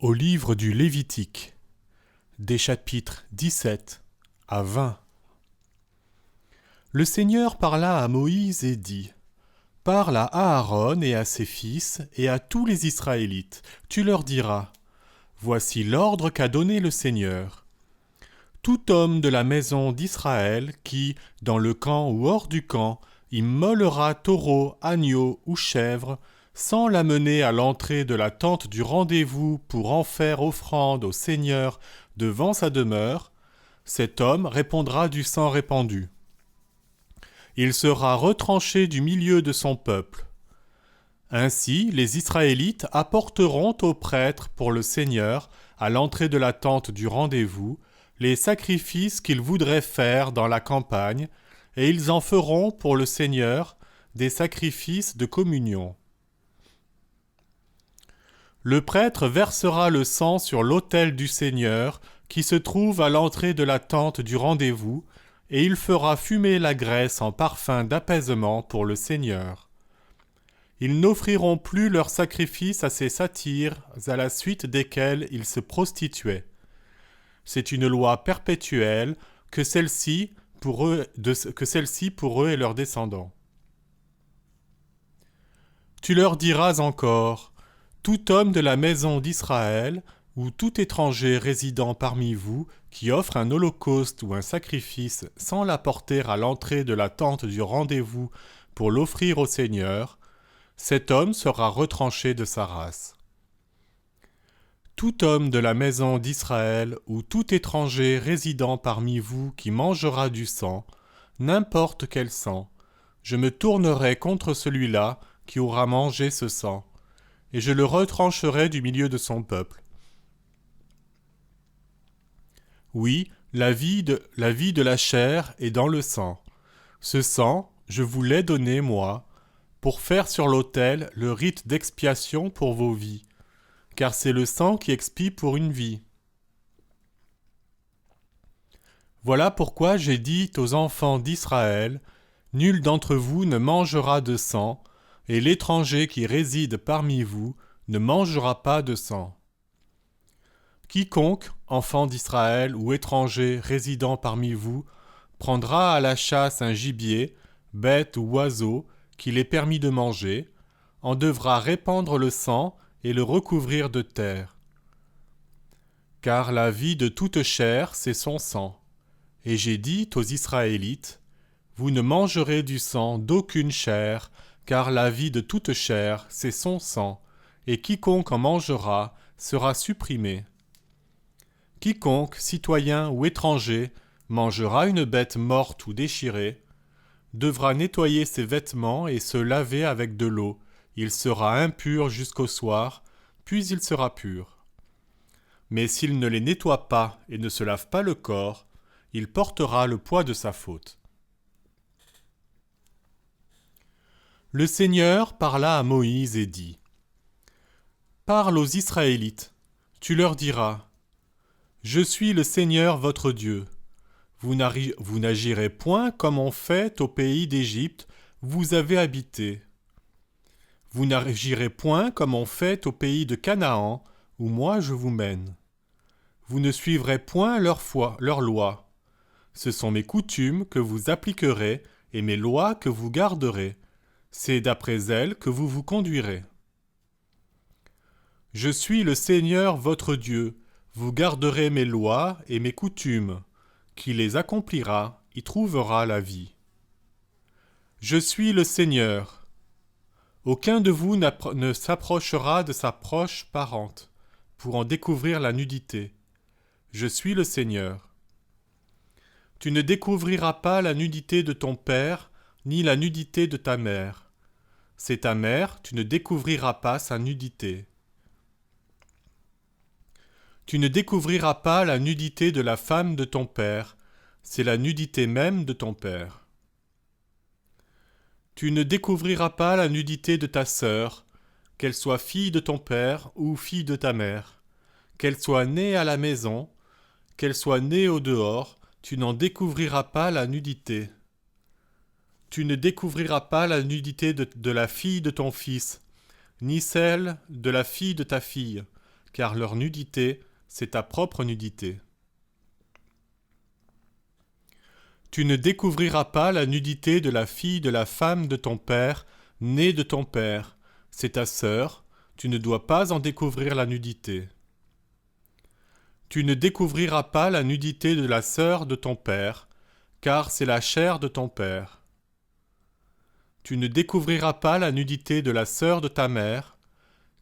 Au livre du Lévitique, des chapitres 17 à 20. Le Seigneur parla à Moïse et dit : Parle à Aaron et à ses fils et à tous les Israélites. Tu leur diras : Voici l'ordre qu'a donné le Seigneur. Tout homme de la maison d'Israël qui, dans le camp ou hors du camp, immolera taureau, agneau ou chèvre, sans l'amener à l'entrée de la tente du rendez-vous pour en faire offrande au Seigneur devant sa demeure, cet homme répandra du sang répandu. Il sera retranché du milieu de son peuple. Ainsi, les Israélites apporteront au prêtre pour le Seigneur, à l'entrée de la tente du rendez-vous, les sacrifices qu'ils voudraient faire dans la campagne, et ils en feront pour le Seigneur des sacrifices de communion. Le prêtre versera le sang sur l'autel du Seigneur qui se trouve à l'entrée de la tente du rendez-vous, et il fera fumer la graisse en parfum d'apaisement pour le Seigneur. Ils n'offriront plus leurs sacrifices à ces satyres à la suite desquels ils se prostituaient. C'est une loi perpétuelle que celle-ci pour eux et leurs descendants. Tu leur diras encore : tout homme de la maison d'Israël ou tout étranger résidant parmi vous qui offre un holocauste ou un sacrifice sans l'apporter à l'entrée de la tente du rendez-vous pour l'offrir au Seigneur, cet homme sera retranché de sa race. Tout homme de la maison d'Israël ou tout étranger résidant parmi vous qui mangera du sang, n'importe quel sang, je me tournerai contre celui-là qui aura mangé ce sang, et je le retrancherai du milieu de son peuple. Oui, la vie de la chair est dans le sang. Ce sang, je vous l'ai donné, moi, pour faire sur l'autel le rite d'expiation pour vos vies, car c'est le sang qui expie pour une vie. Voilà pourquoi j'ai dit aux enfants d'Israël : nul d'entre vous ne mangera de sang, et l'étranger qui réside parmi vous ne mangera pas de sang. Quiconque, enfant d'Israël ou étranger résidant parmi vous, prendra à la chasse un gibier, bête ou oiseau, qu'il est permis de manger, en devra répandre le sang et le recouvrir de terre. Car la vie de toute chair, c'est son sang. Et j'ai dit aux Israélites : vous ne mangerez du sang d'aucune chair, car la vie de toute chair, c'est son sang, et quiconque en mangera sera supprimé. Quiconque, citoyen ou étranger, mangera une bête morte ou déchirée, devra nettoyer ses vêtements et se laver avec de l'eau. Il sera impur jusqu'au soir, puis il sera pur. Mais s'il ne les nettoie pas et ne se lave pas le corps, il portera le poids de sa faute. Le Seigneur parla à Moïse et dit : Parle aux Israélites, tu leur diras : Je suis le Seigneur votre Dieu. Vous n'agirez point comme on fait au pays d'Égypte, où vous avez habité. Vous n'agirez point comme on fait au pays de Canaan, où moi je vous mène. Vous ne suivrez point leurs lois. Ce sont mes coutumes que vous appliquerez et mes lois que vous garderez. C'est d'après elles que vous vous conduirez. Je suis le Seigneur votre Dieu. Vous garderez mes lois et mes coutumes. Qui les accomplira, y trouvera la vie. Je suis le Seigneur. Aucun de vous ne s'approchera de sa proche parente pour en découvrir la nudité. Je suis le Seigneur. Tu ne découvriras pas la nudité de ton père, ni la nudité de ta mère. C'est ta mère, tu ne découvriras pas sa nudité. Tu ne découvriras pas la nudité de la femme de ton père, c'est la nudité même de ton père. Tu ne découvriras pas la nudité de ta sœur, qu'elle soit fille de ton père ou fille de ta mère, qu'elle soit née à la maison, qu'elle soit née au dehors, tu n'en découvriras pas la nudité. Tu ne découvriras pas la nudité de la fille de ton fils, ni celle de la fille de ta fille, car leur nudité, c'est ta propre nudité. Tu ne découvriras pas la nudité de la fille de la femme de ton père, née de ton père. C'est ta sœur, tu ne dois pas en découvrir la nudité. Tu ne découvriras pas la nudité de la sœur de ton père, car c'est la chair de ton père. Tu ne découvriras pas la nudité de la sœur de ta mère,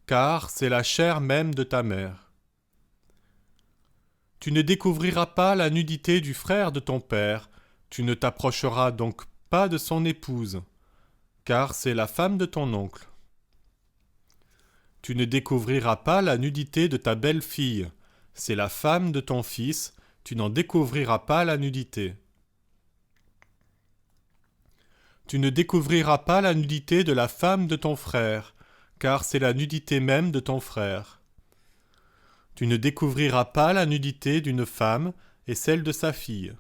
car c'est la chair même de ta mère. Tu ne découvriras pas la nudité du frère de ton père, tu ne t'approcheras donc pas de son épouse, car c'est la femme de ton oncle. Tu ne découvriras pas la nudité de ta belle-fille, c'est la femme de ton fils, tu n'en découvriras pas la nudité. Tu ne découvriras pas la nudité de la femme de ton frère, car c'est la nudité même de ton frère. Tu ne découvriras pas la nudité d'une femme et celle de sa fille.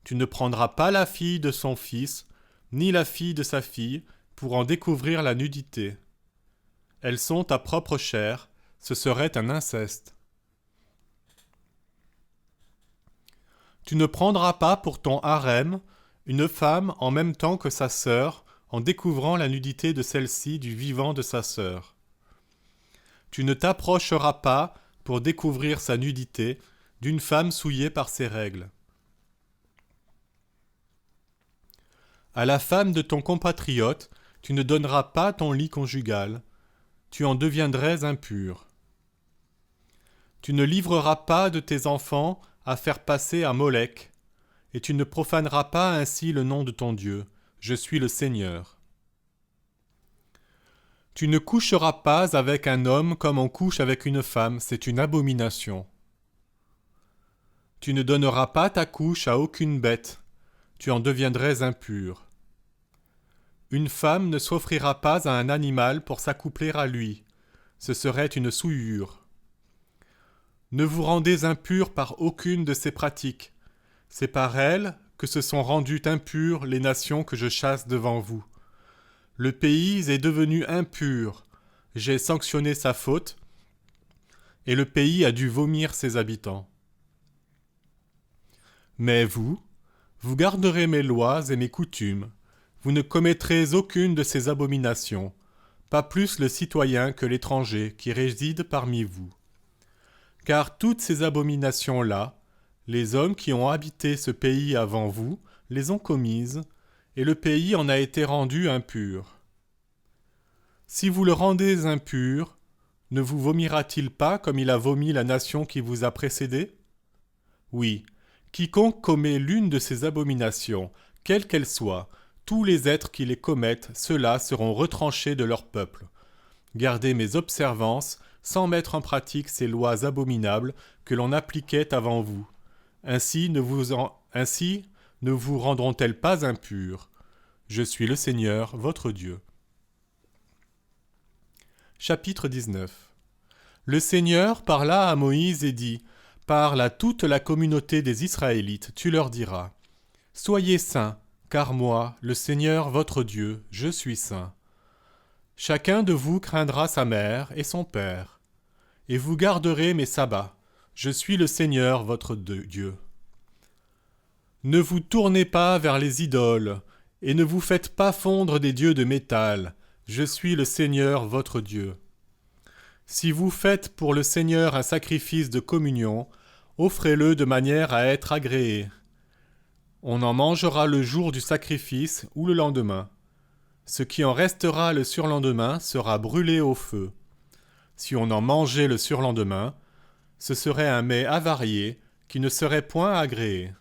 Tu ne prendras pas la fille de son fils, ni la fille de sa fille, pour en découvrir la nudité. Elles sont ta propre chair, ce serait un inceste. Tu ne prendras pas pour ton harem une femme en même temps que sa sœur, en découvrant la nudité de celle-ci du vivant de sa sœur. Tu ne t'approcheras pas, pour découvrir sa nudité, d'une femme souillée par ses règles. À la femme de ton compatriote, tu ne donneras pas ton lit conjugal, tu en deviendrais impur. Tu ne livreras pas de tes enfants à faire passer à Molech, et tu ne profaneras pas ainsi le nom de ton Dieu. Je suis le Seigneur. Tu ne coucheras pas avec un homme comme on couche avec une femme, c'est une abomination. Tu ne donneras pas ta couche à aucune bête, tu en deviendrais impur. Une femme ne s'offrira pas à un animal pour s'accoupler à lui, ce serait une souillure. Ne vous rendez impurs par aucune de ces pratiques, c'est par elles que se sont rendues impures les nations que je chasse devant vous. Le pays est devenu impur, j'ai sanctionné sa faute, et le pays a dû vomir ses habitants. Mais vous garderez mes lois et mes coutumes, vous ne commettrez aucune de ces abominations, pas plus le citoyen que l'étranger qui réside parmi vous. Car toutes ces abominations-là, les hommes qui ont habité ce pays avant vous les ont commises, et le pays en a été rendu impur. Si vous le rendez impur, ne vous vomira-t-il pas comme il a vomi la nation qui vous a précédé ? Oui, quiconque commet l'une de ces abominations, quelle qu'elle soit, tous les êtres qui les commettent, ceux-là seront retranchés de leur peuple. Gardez mes observances, sans mettre en pratique ces lois abominables que l'on appliquait avant vous. Ainsi ne vous rendront-elles pas impures. Je suis le Seigneur, votre Dieu. Chapitre 19. Le Seigneur parla à Moïse et dit : Parle à toute la communauté des Israélites, tu leur diras : Soyez saints, car moi, le Seigneur votre Dieu, je suis saint. Chacun de vous craindra sa mère et son père, et vous garderez mes sabbats. Je suis le Seigneur votre Dieu. Ne vous tournez pas vers les idoles, et ne vous faites pas fondre des dieux de métal. Je suis le Seigneur votre Dieu. Si vous faites pour le Seigneur un sacrifice de communion, offrez-le de manière à être agréé. On en mangera le jour du sacrifice ou le lendemain. Ce qui en restera le surlendemain sera brûlé au feu. Si on en mangeait le surlendemain, ce serait un mets avarié qui ne serait point agréé.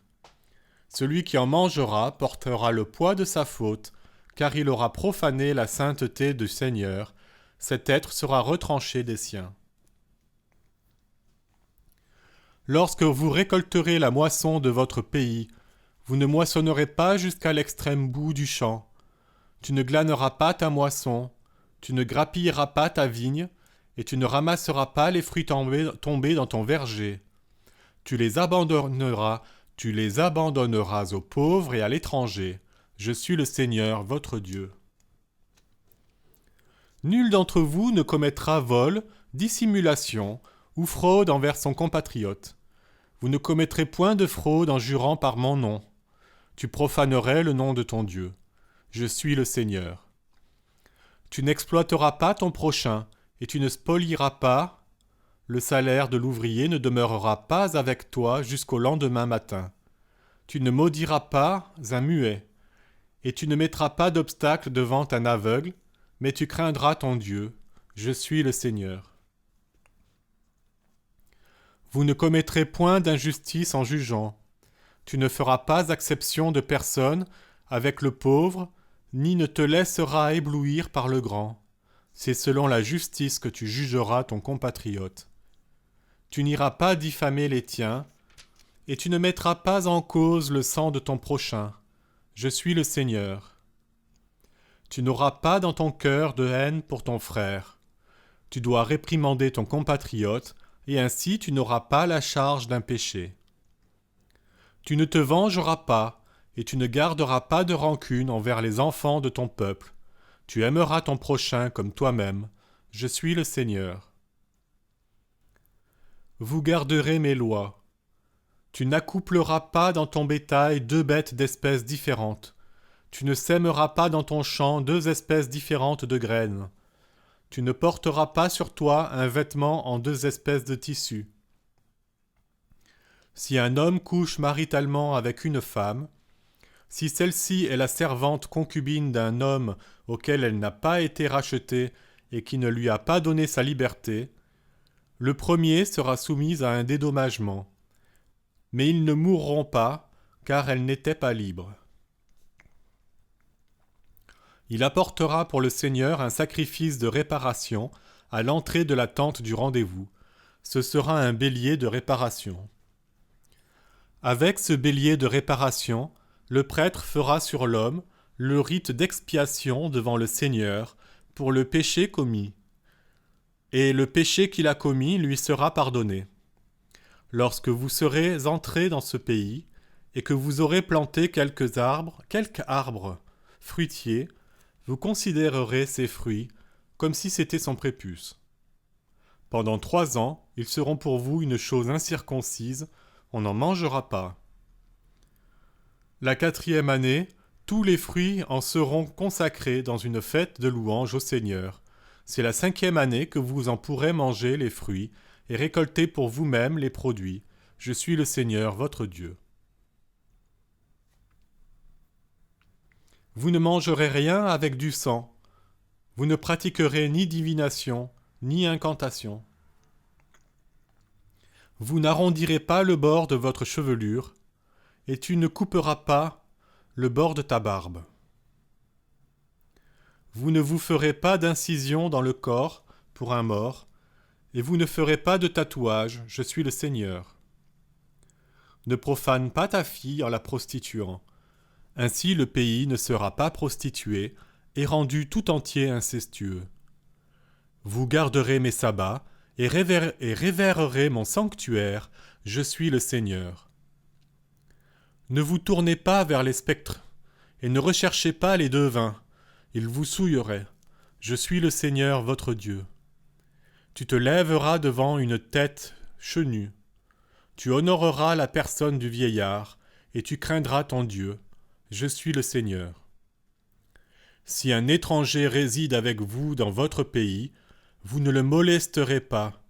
Celui qui en mangera portera le poids de sa faute, car il aura profané la sainteté du Seigneur. Cet être sera retranché des siens. Lorsque vous récolterez la moisson de votre pays, vous ne moissonnerez pas jusqu'à l'extrême bout du champ. Tu ne glaneras pas ta moisson, tu ne grappilleras pas ta vigne, et tu ne ramasseras pas les fruits tombés dans ton verger. Tu les abandonneras aux pauvres et à l'étranger. Je suis le Seigneur, votre Dieu. Nul d'entre vous ne commettra vol, dissimulation ou fraude envers son compatriote. Vous ne commettrez point de fraude en jurant par mon nom. Tu profanerais le nom de ton Dieu. Je suis le Seigneur. Tu n'exploiteras pas ton prochain, et tu ne spolieras pas. Le salaire de l'ouvrier ne demeurera pas avec toi jusqu'au lendemain matin. Tu ne maudiras pas un muet, et tu ne mettras pas d'obstacle devant un aveugle, mais tu craindras ton Dieu. Je suis le Seigneur. Vous ne commettrez point d'injustice en jugeant. Tu ne feras pas acception de personne avec le pauvre, ni ne te laisseras éblouir par le grand. C'est selon la justice que tu jugeras ton compatriote. Tu n'iras pas diffamer les tiens, et tu ne mettras pas en cause le sang de ton prochain. Je suis le Seigneur. Tu n'auras pas dans ton cœur de haine pour ton frère. Tu dois réprimander ton compatriote, et ainsi tu n'auras pas la charge d'un péché. Tu ne te vengeras pas, et tu ne garderas pas de rancune envers les enfants de ton peuple. Tu aimeras ton prochain comme toi-même. Je suis le Seigneur. Vous garderez mes lois. Tu n'accoupleras pas dans ton bétail 2 bêtes d'espèces différentes. Tu ne sèmeras pas dans ton champ 2 espèces différentes de graines. Tu ne porteras pas sur toi un vêtement en 2 espèces de tissus. Si un homme couche maritalement avec une femme, si celle-ci est la servante concubine d'un homme auquel elle n'a pas été rachetée et qui ne lui a pas donné sa liberté, le premier sera soumis à un dédommagement. Mais ils ne mourront pas, car elle n'était pas libre. Il apportera pour le Seigneur un sacrifice de réparation à l'entrée de la tente du rendez-vous. Ce sera un bélier de réparation. Avec ce bélier de réparation, le prêtre fera sur l'homme le rite d'expiation devant le Seigneur pour le péché commis. Et le péché qu'il a commis lui sera pardonné. Lorsque vous serez entrés dans ce pays, et que vous aurez planté quelques arbres fruitiers, vous considérerez ces fruits comme si c'était son prépuce. Pendant 3 ans, ils seront pour vous une chose incirconcise, on n'en mangera pas. La 4e année, tous les fruits en seront consacrés dans une fête de louange au Seigneur. C'est la 5e année que vous en pourrez manger les fruits et récolter pour vous-même les produits. Je suis le Seigneur, votre Dieu. Vous ne mangerez rien avec du sang. Vous ne pratiquerez ni divination, ni incantation. Vous n'arrondirez pas le bord de votre chevelure, et tu ne couperas pas le bord de ta barbe. Vous ne vous ferez pas d'incision dans le corps pour un mort, et vous ne ferez pas de tatouage, je suis le Seigneur. Ne profane pas ta fille en la prostituant. Ainsi le pays ne sera pas prostitué et rendu tout entier incestueux. Vous garderez mes sabbats et révérerez mon sanctuaire, je suis le Seigneur. Ne vous tournez pas vers les spectres, et ne recherchez pas les devins, ils vous souilleraient. Je suis le Seigneur votre Dieu. Tu te lèveras devant une tête chenue. Tu honoreras la personne du vieillard, et tu craindras ton Dieu. Je suis le Seigneur. Si un étranger réside avec vous dans votre pays, vous ne le molesterez pas.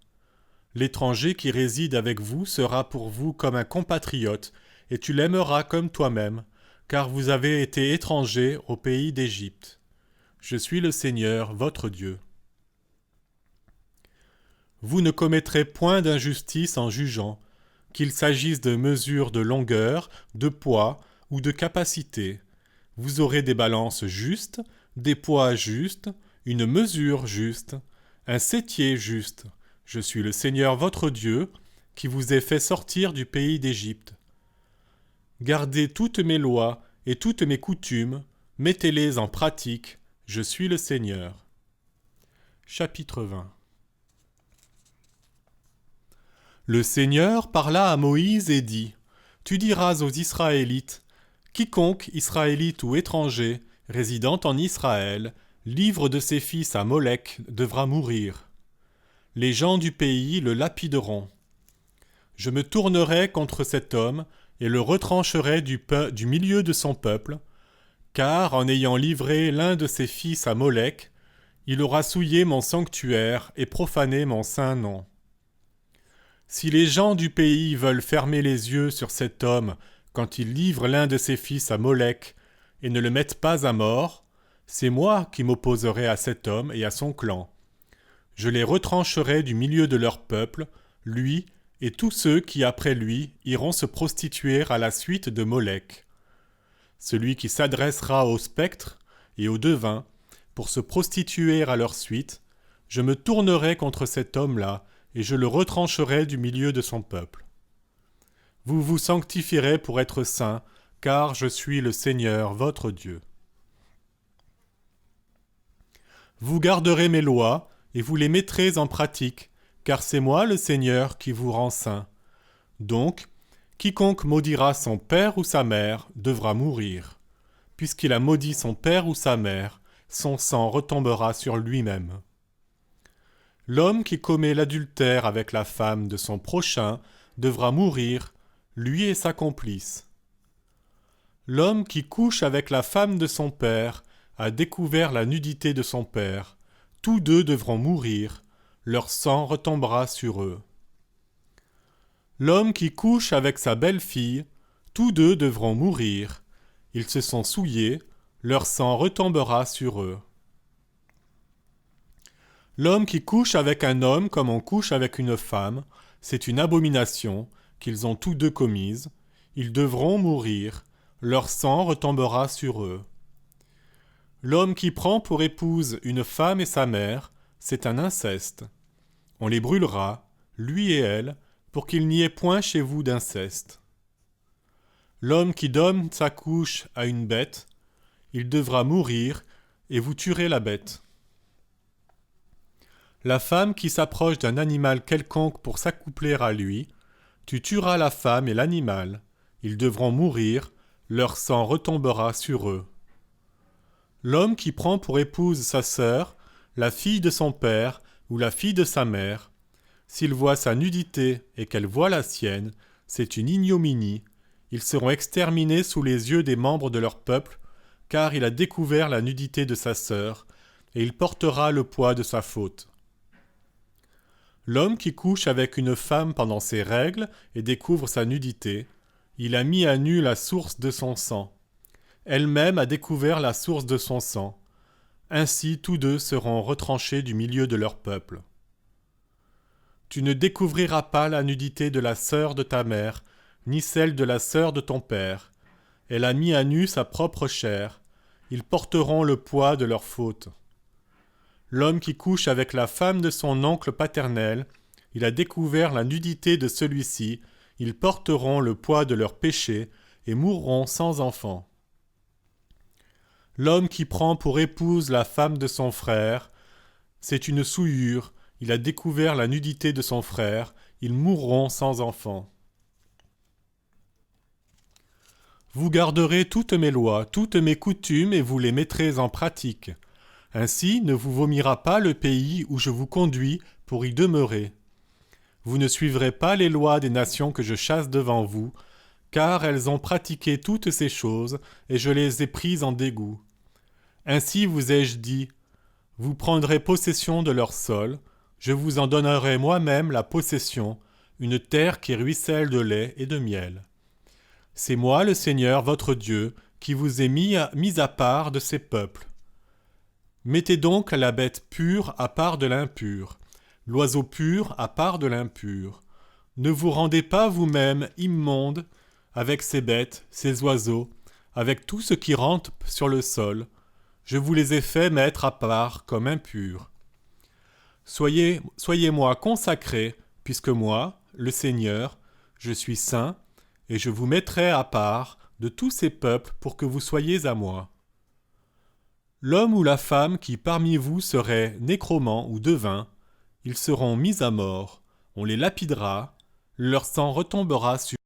L'étranger qui réside avec vous sera pour vous comme un compatriote, et tu l'aimeras comme toi-même, car vous avez été étrangers au pays d'Égypte. Je suis le Seigneur, votre Dieu. Vous ne commettrez point d'injustice en jugeant, qu'il s'agisse de mesures de longueur, de poids ou de capacité. Vous aurez des balances justes, des poids justes, une mesure juste, un sétier juste. Je suis le Seigneur votre Dieu, qui vous ai fait sortir du pays d'Égypte. Gardez toutes mes lois et toutes mes coutumes, mettez-les en pratique, je suis le Seigneur. Chapitre 20. Le Seigneur parla à Moïse et dit : Tu diras aux Israélites : Quiconque, Israélite ou étranger, résidant en Israël, livre de ses fils à Molek, devra mourir. les gens du pays le lapideront. Je me tournerai contre cet homme et le retrancherai du milieu de son peuple, car en ayant livré l'un de ses fils à Molek, il aura souillé mon sanctuaire et profané mon saint nom. Si les gens du pays veulent fermer les yeux sur cet homme quand il livre l'un de ses fils à Molek et ne le mettent pas à mort, c'est moi qui m'opposerai à cet homme et à son clan. Je les retrancherai du milieu de leur peuple, lui et tous ceux qui après lui iront se prostituer à la suite de Molek. Celui qui s'adressera aux spectres et aux devins pour se prostituer à leur suite, je me tournerai contre cet homme-là et je le retrancherai du milieu de son peuple. Vous vous sanctifierez pour être saints, car je suis le Seigneur votre Dieu. Vous garderez mes lois et vous les mettrez en pratique, car c'est moi le Seigneur qui vous rend saint. Donc, quiconque maudira son père ou sa mère devra mourir. Puisqu'il a maudit son père ou sa mère, son sang retombera sur lui-même. L'homme qui commet l'adultère avec la femme de son prochain devra mourir, lui et sa complice. L'homme qui couche avec la femme de son père a découvert la nudité de son père. Tous deux devront mourir, leur sang retombera sur eux. L'homme qui couche avec sa belle-fille, tous deux devront mourir. Ils se sont souillés, leur sang retombera sur eux. L'homme qui couche avec un homme comme on couche avec une femme, c'est une abomination qu'ils ont tous deux commise. Ils devront mourir, leur sang retombera sur eux. L'homme qui prend pour épouse une femme et sa mère, c'est un inceste. On les brûlera, lui et elle, pour qu'il n'y ait point chez vous d'inceste. L'homme qui donne sa couche à une bête, il devra mourir, et vous tuerez la bête. La femme qui s'approche d'un animal quelconque pour s'accoupler à lui, tu tueras la femme et l'animal. Ils devront mourir, leur sang retombera sur eux. L'homme qui prend pour épouse sa sœur, la fille de son père ou la fille de sa mère, s'il voit sa nudité et qu'elle voit la sienne, c'est une ignominie. Ils seront exterminés sous les yeux des membres de leur peuple, car il a découvert la nudité de sa sœur, et il portera le poids de sa faute. L'homme qui couche avec une femme pendant ses règles et découvre sa nudité, il a mis à nu la source de son sang. Elle-même a découvert la source de son sang. Ainsi tous deux seront retranchés du milieu de leur peuple. Tu ne découvriras pas la nudité de la sœur de ta mère, ni celle de la sœur de ton père. Elle a mis à nu sa propre chair. Ils porteront le poids de leur faute. L'homme qui couche avec la femme de son oncle paternel, il a découvert la nudité de celui-ci, ils porteront le poids de leurs péchés et mourront sans enfant. L'homme qui prend pour épouse la femme de son frère, c'est une souillure, il a découvert la nudité de son frère, ils mourront sans enfant. Vous garderez toutes mes lois, toutes mes coutumes et vous les mettrez en pratique. Ainsi ne vous vomira pas le pays où je vous conduis pour y demeurer. Vous ne suivrez pas les lois des nations que je chasse devant vous, car elles ont pratiqué toutes ces choses, et je les ai prises en dégoût. Ainsi vous ai-je dit, vous prendrez possession de leur sol, je vous en donnerai moi-même la possession, une terre qui ruisselle de lait et de miel. C'est moi le Seigneur votre Dieu, qui vous ai mis à part de ces peuples. Mettez donc la bête pure à part de l'impur, l'oiseau pur à part de l'impur. Ne vous rendez pas vous-même immonde avec ces bêtes, ces oiseaux, avec tout ce qui rampe sur le sol. Je vous les ai fait mettre à part comme impurs. Soyez-moi consacrés, puisque moi, le Seigneur, je suis saint, et je vous mettrai à part de tous ces peuples pour que vous soyez à moi. L'homme ou la femme qui parmi vous serait nécromant ou devin, ils seront mis à mort, on les lapidera, leur sang retombera sur